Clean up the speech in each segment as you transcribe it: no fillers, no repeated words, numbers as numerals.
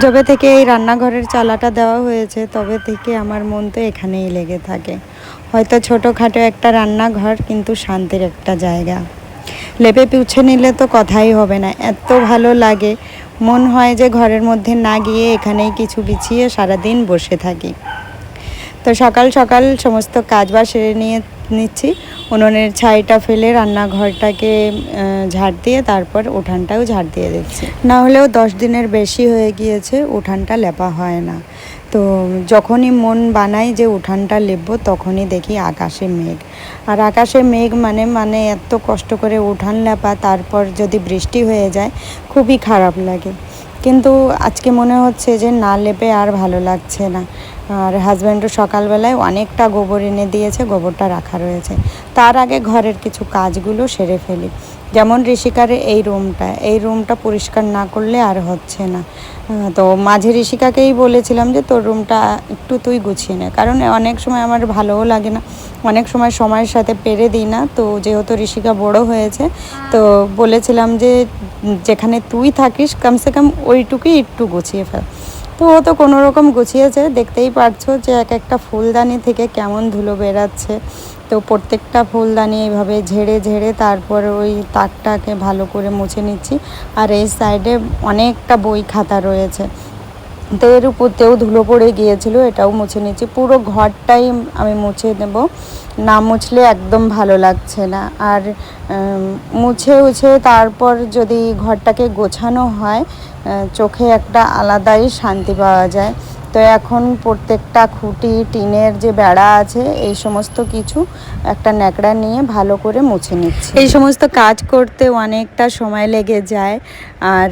যবে থেকে এই রান্নাঘরের চালাটা দেওয়া হয়েছে তবে থেকে আমার মন তো এখানেই লেগে থাকে। হয়তো ছোটোখাটো একটা রান্নাঘর, কিন্তু শান্তির একটা জায়গা। লেপে পুছে নিলে তো কথাই হবে না, এত ভালো লাগে। মন হয় যে ঘরের মধ্যে না গিয়ে এখানেই কিছু বিছিয়ে সারাদিন বসে থাকি। তো সকাল সকাল সমস্ত কাজবাজ সেরে নিচ্ছি। উনুনের ছাইটা ফেলে রান্নাঘরটাকে ঝাড় দিয়ে তারপর উঠানটাও ঝাড় দিয়ে দিচ্ছি। না হলেও 10 দিনের বেশি হয়ে গিয়েছে উঠানটা লেপা হয় না। তো যখনই মন বানাই যে উঠানটা লেপবো, তখনই দেখি আকাশে মেঘ। আর আকাশে মেঘ মানে এত কষ্ট করে উঠান লেপা, তারপর যদি বৃষ্টি হয়ে যায় খুবই খারাপ লাগে। কিন্তু আজকে মনে হচ্ছে যে না লেপে আর ভালো লাগছে না। আর হাজব্যান্ডও সকালবেলায় অনেকটা গোবর এনে দিয়েছে, গোবরটা রাখা রয়েছে। তার আগে ঘরের কিছু কাজগুলো সেরে ফেলি। যেমন ঋষিকার এই রুমটা পরিষ্কার না করলে আর হচ্ছে না। তো মাঝে ঋষিকাকেই বলেছিলাম যে তোর রুমটা একটু তুই গুছিয়ে নে, কারণ অনেক সময় আমার ভালোও লাগে না, অনেক সময় সময়ের সাথে পেরে দিই না। তো যেহেতু ঋষিকা বড় হয়েছে, তো বলেছিলাম যে যেখানে তুই থাকিস কমসে কম ওইটুকুই একটু গুছিয়ে ফেল। তো ও তো কোনো রকম গুছিয়েছে। দেখতেই পারছো যে এক একটা ফুলদানি থেকে কেমন ধুলো বেরাচ্ছে। তো প্রত্যেকটা ফুলদানি এইভাবে ঝেড়ে ঝেড়ে তারপর ওই তাকটাকে ভালো করে মুছে নিচ্ছি। আর এই সাইডে অনেকটা বই খাতা রয়েছে, তো এর উপরতেও ধুলো পড়ে গিয়েছিল, এটাও মুছে নিচ্ছি। পুরো ঘরটাই আমি মুছে নেব, না মুছলে একদম ভালো লাগছে না। আর মুছে তারপর যদি ঘরটাকে গোছানো হয়, চোখে একটা আলাদাই শান্তি পাওয়া যায়। তো এখন প্রত্যেকটা খুঁটি, টিনের যে বেড়া আছে, এই সমস্ত কিছু একটা ন্যাকড়া নিয়ে ভালো করে মুছে নিচ্ছি। এই সমস্ত কাজ করতে অনেকটা সময় লেগে যায়। আর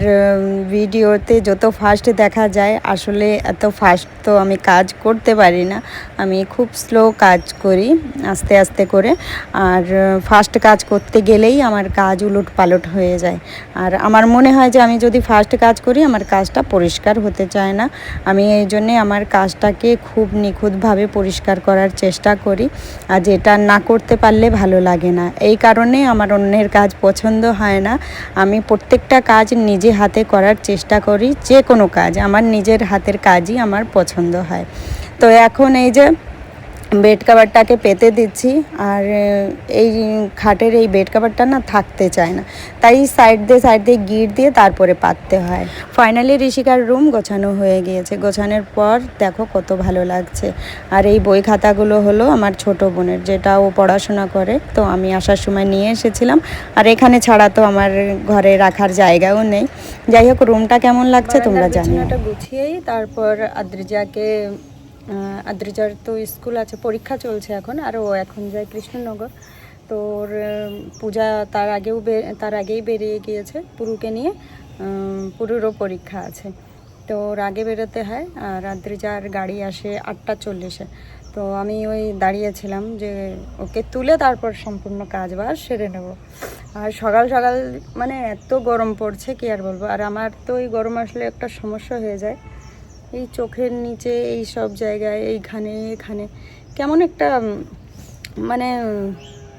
ভিডিওতে যত ফাস্ট দেখা যায়, আসলে এত ফাস্ট তো আমি কাজ করতে পারি না। আমি খুব স্লো কাজ করি, আস্তে আস্তে করে। আর ফাস্ট কাজ করতে গেলেই আমার কাজ উলট পালট হয়ে যায়। আর আমার মনে হয় যে আমি যদি ফাস্ট কাজ করি, আমার কাজটা পরিষ্কার হতে চায় না। আমি এই জন্যে আমার কাজটাকে খুব নিখুঁতভাবে পরিষ্কার করার চেষ্টা করি। আর যেটা না করতে পারলে ভালো লাগে না, এই কারণে আমার অন্যের কাজ পছন্দ হয় না। আমি প্রত্যেকটা কাজ নিজে হাতে করার চেষ্টা করি। যে কোনো কাজ আমার নিজের হাতের কাজই আমার পছন্দ হয়। তো এখন এই যে বেড কাভারটাকে পেতে দিচ্ছি। আর এই খাটের এই বেড কাভারটা না থাকতে চায় না, তাই সাইড দিয়ে গিট দিয়ে তারপরে পাততে হয়। ফাইনালি ঋষিকার রুম গোছানো হয়ে গিয়েছে। গোছানোর পর দেখো কত ভালো লাগছে। আর এই বই খাতাগুলো হলো আমার ছোট বোনের, যেটা ও পড়াশোনা করে, তো আমি আসার সময় নিয়ে এসেছিলাম। আর এখানে ছাড়া তো আমার ঘরে রাখার জায়গাও নেই। যাই হোক, রুমটা কেমন লাগছে তোমরা জানিও। গুছিয়েই তারপর আদ্রিজার তো স্কুল আছে, পরীক্ষা চলছে এখন, আর ও এখন যায় কৃষ্ণনগর। তো ওর পূজা তার আগেই বেরিয়ে গিয়েছে পুরুকে নিয়ে। পুরুরও পরীক্ষা আছে, তো ওর আগে বেরোতে হয়। আর আদ্রিজার গাড়ি আসে 8:40-এ। তো আমি ওই দাঁড়িয়েছিলাম যে ওকে তুলে তারপর সম্পূর্ণ কাজ বাজ সেরে নেব। আর সকাল সকাল মানে এত গরম পড়ছে কি আর বলবো। আর আমার তো ওই গরম আসলে একটা সমস্যা হয়ে যায়, এই চোখের নিচে, এই সব জায়গায়, এখানে কেমন একটা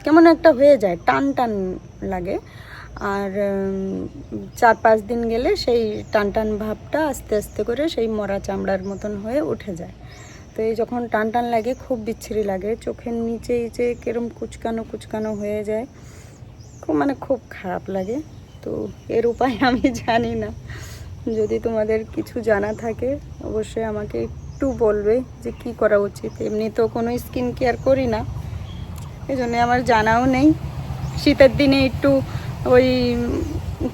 কেমন একটা হয়ে যায়, টান টান লাগে। আর 4-5 দিন গেলে সেই টান টান ভাবটা আস্তে আস্তে করে সেই মরা চামড়ার মতন হয়ে উঠে যায়। তো এই যখন টান টান লাগে খুব বিচ্ছিরি লাগে, চোখের নিচে যে কিরম কুচকানো হয়ে যায়, খুব খারাপ লাগে। তো এর উপায় আমি জানি না, যদি তোমাদের কিছু জানা থাকে অবশ্যই আমাকে একটু বলবে যে কি করা উচিত। এমনি তো কোনো স্কিন কেয়ার করি না, এই জন্যে আমার জানাও নেই। শীতের দিনে একটু ওই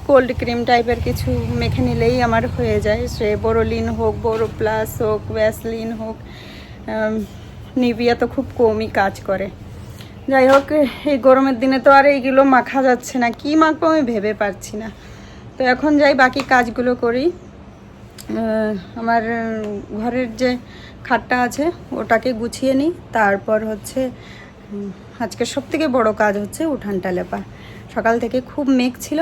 কোল্ড ক্রিম টাইপের কিছু মেখে নিলেই আমার হয়ে যায়। সে বোরোলিন হোক, বোরো প্লাস হোক, ভ্যাসলিন হোক, নিভিয়া তো খুব কমই কাজ করে। যাই হোক, এই গরমের দিনে তো আর এইগুলো মাখা যাচ্ছে না, কি মাখবো আমি ভেবে পারছি না। তো এখন যাই বাকি কাজগুলো করি। আমার ঘরের যে খাটটা আছে ওটাকে গুছিয়ে নিই। তারপর হচ্ছে আজকে সবথেকে বড় কাজ হচ্ছে উঠানটা লেপা। সকাল থেকে খুব মেঘ ছিল,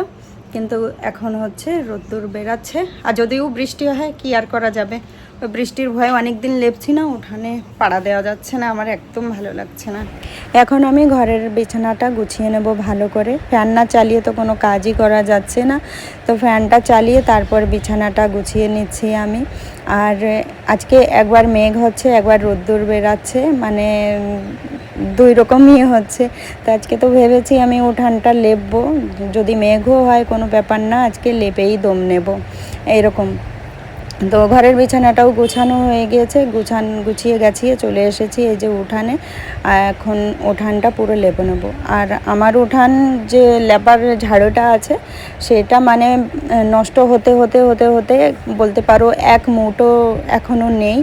কিন্তু এখন হচ্ছে রোদ্দুর বেরাচ্ছে। আর যদিও বৃষ্টি হয় কি আর করা যাবে, বৃষ্টির ভয়ে অনেক দিন লেপছি না, উঠানে পাড়া দেওয়া যাচ্ছে না, আমার একদম ভালো লাগছে না। এখন আমি ঘরের বিছানাটা গুছিয়ে নেব ভালো করে। ফ্যান না চালিয়ে তো কোনো কাজই করা যাচ্ছে না, তো ফ্যানটা চালিয়ে তারপর বিছানাটা গুছিয়ে নিচ্ছি আমি। আর আজকে একবার মেঘ হচ্ছে, একবার রোদ্দুর বেরাচ্ছে, মানে দুই রকমই হচ্ছে। তো আজকে তো ভেবেছি আমি উঠানটা লেপবো, যদি মেঘও হয় কোনো ব্যাপার না, আজকে লেপেই দম নেব এইরকম। তো ঘরের বিছানাটাও গোছানো হয়ে গিয়েছে, গুছিয়ে গাছিয়ে চলে এসেছি এই যে উঠানে। এখন উঠানটা পুরো লেপে নেব। আর আমার উঠান যে লেপার ঝাড়ুটা আছে সেটা মানে নষ্ট হতে হতে হতে হতে বলতে পারো এক মুঠো এখনও নেই,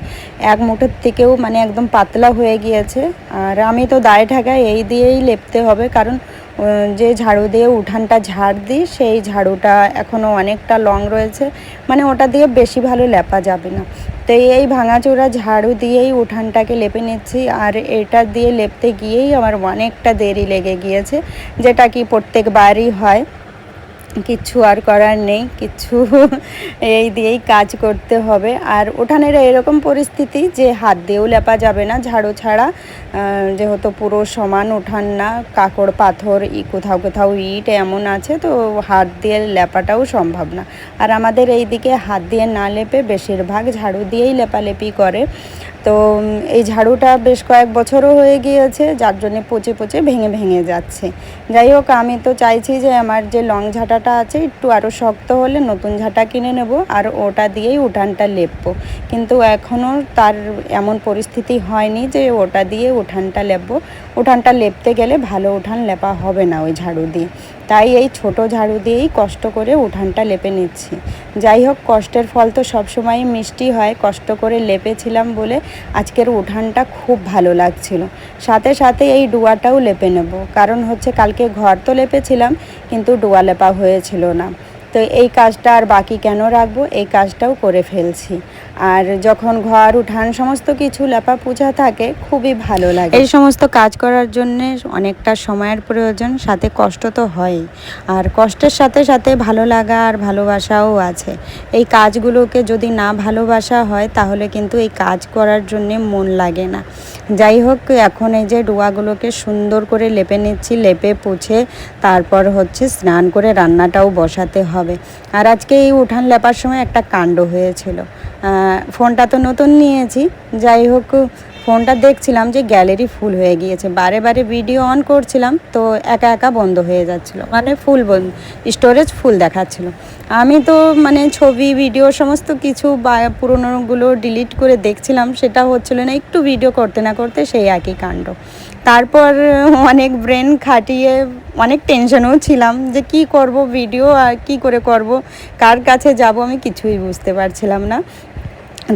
এক মুঠোর থেকেও মানে একদম পাতলা হয়ে গিয়েছে। আর আমি তো দায় ঢাকায় এই দিয়েই লেপতে হবে, কারণ যে ঝাড়ু দিয়ে উঠানটা ঝাড় দিই সেই ঝাড়ুটা এখনও অনেকটা লং রয়েছে, মানে ওটা দিয়ে বেশি ভালো লেপা যাবে না। তো এই ভাঙাচোরা ঝাড়ু দিয়েই উঠানটাকে লেপে নিচ্ছি। আর এটা দিয়ে লেপতে গিয়েই আমার অনেকটা দেরি লেগে গিয়েছে, যেটা কি প্রত্যেকবারই হয়। কিচ্ছু আর করার নেই, কিচ্ছু এই দিয়েই কাজ করতে হবে। আর উঠানের এরকম পরিস্থিতি যে হাত দিয়েও লেপা যাবে না ঝাড়ু ছাড়া, যেহেতু পুরো সমান উঠান না, কাকড় পাথর কোথাও কোথাও ইট এমন আছে, তো হাত দিয়ে লেপাটাও সম্ভব না। আর আমাদের এই দিকে হাত দিয়ে না লেপে বেশিরভাগ ঝাড়ু দিয়েই লেপালেপি করে। তো এই ঝাড়ুটা বেশ কয়েক বছরও হয়ে গিয়েছে, যার জন্যে পচে পচে ভেঙে ভেঙে যাচ্ছে। যাই হোক, আমি তো চাইছি যে আমার যে লং ঝাঁটাটা আছে একটু আরও শক্ত হলে নতুন ঝাঁটা কিনে নেব আর ওটা দিয়েই উঠানটা লেপবো, কিন্তু এখনও তার এমন পরিস্থিতি হয়নি যে ওটা দিয়ে উঠানটা লেপবো। উঠানটা লেপতে গেলে ভালো উঠান লেপা হবে না ওই ঝাড়ু দিয়ে, তাই এই ছোট ঝাড়ু দিয়েই কষ্ট করে উঠানটা লেপে নিচ্ছি। যাই হোক, কষ্টের ফল তো সবসময় মিষ্টি হয়, কষ্ট করে লেপেছিলাম বলে আজকের উঠানটা খুব ভালো লাগছিল। সাথে সাথে এই ডুয়াটাও লেপে নেব, কারণ হচ্ছে কালকে ঘর তো লেপেছিলাম কিন্তু ডুয়া লেপা হয়েছিল না। তো এই কাজটা আর বাকি কেন রাখবো, এই কাজটাও করে ফেলছি। আর যখন ঘর উঠান সমস্ত কিছু লেপা পোছা থাকে খুবই ভালো লাগে। এই সমস্ত কাজ করার জন্যে অনেকটা সময়ের প্রয়োজন, সাথে কষ্ট তো হয়ই। আর কষ্টের সাথে সাথে ভালো লাগা আর ভালোবাসাও আছে। এই কাজগুলোকে যদি না ভালোবাসা হয় তাহলে কিন্তু এই কাজ করার জন্যে মন লাগে না। যাই হোক, এখন এই যে ডোয়াগুলোকে সুন্দর করে লেপে নিচ্ছি, লেপে পুছে তারপর হচ্ছে স্নান করে রান্নাটাও বসাতে হবে। আর আজকে এই উঠান লেপার সময় একটা কাণ্ড হয়েছিল। ফোনটা তো নতুন নিয়েছি, যাই হোক ফোনটা দেখছিলাম যে গ্যালারি ফুল হয়ে গিয়েছে, বারে বারে ভিডিও অন করছিলাম তো একা একা বন্ধ হয়ে যাচ্ছিল, মানে ফুল বন্ধ, স্টোরেজ ফুল দেখাচ্ছিল। আমি তো মানে ছবি ভিডিও সমস্ত কিছু বা পুরোনোগুলো ডিলিট করে দেখছিলাম, সেটা হচ্ছিল না, একটু ভিডিও করতে না করতে সেই একই কাণ্ড। তারপর অনেক ব্রেন খাটিয়ে অনেক টেনশনেও ছিলাম যে কি করব, ভিডিও আর কি করে করব, কার কাছে যাব, আমি কিছুই বুঝতে পারছিলাম না।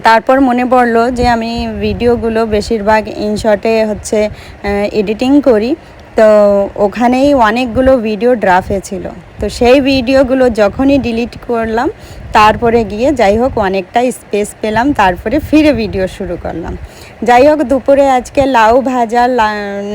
তারপর মনে পড়লো যে আমি ভিডিওগুলো বেশিরভাগ ইনশটে হচ্ছে এডিটিং করি, তো ওখানেই অনেকগুলো ভিডিও ড্রাফটে ছিল। তো সেই ভিডিওগুলো যখনই ডিলিট করলাম তারপরে গিয়ে যাই হোক অনেকটা স্পেস পেলাম, তারপরে ফিরে ভিডিও শুরু করলাম। যাই হোক, দুপুরে আজকে লাউ ভাজা,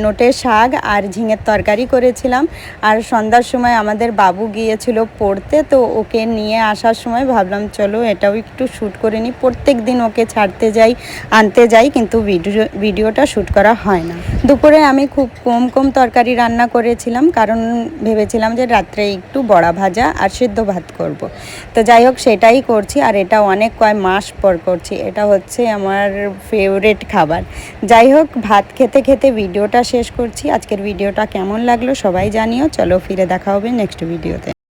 নোটের শাক আর ঝিঙের তরকারি করেছিলাম। আর সন্ধ্যার সময় আমাদের বাবু গিয়েছিল পড়তে, তো ওকে নিয়ে আসার সময় ভাবলাম চলো এটাও একটু শ্যুট করে নিই। প্রত্যেক দিন ওকে ছাড়তে যাই, আনতে যাই, কিন্তু ভিডিওটা শ্যুট করা হয় না। দুপুরে আমি খুব কম তরকারি রান্না করেছিলাম, কারণ ভেবেছিলাম যে রাত্রে একটু বড়া ভাজা আর সিদ্ধ ভাত করব। তো যাই হোক সেটাই করছি, আর এটা অনেক কয় মাস পর করছি, এটা হচ্ছে আমার ফেভারিট খাবার। যাই হোক, ভাত খেতে খেতে ভিডিওটা শেষ করছি। আজকের ভিডিওটা কেমন লাগলো সবাই জানিও। চলো ফিরে দেখা হবে নেক্সট ভিডিওতে।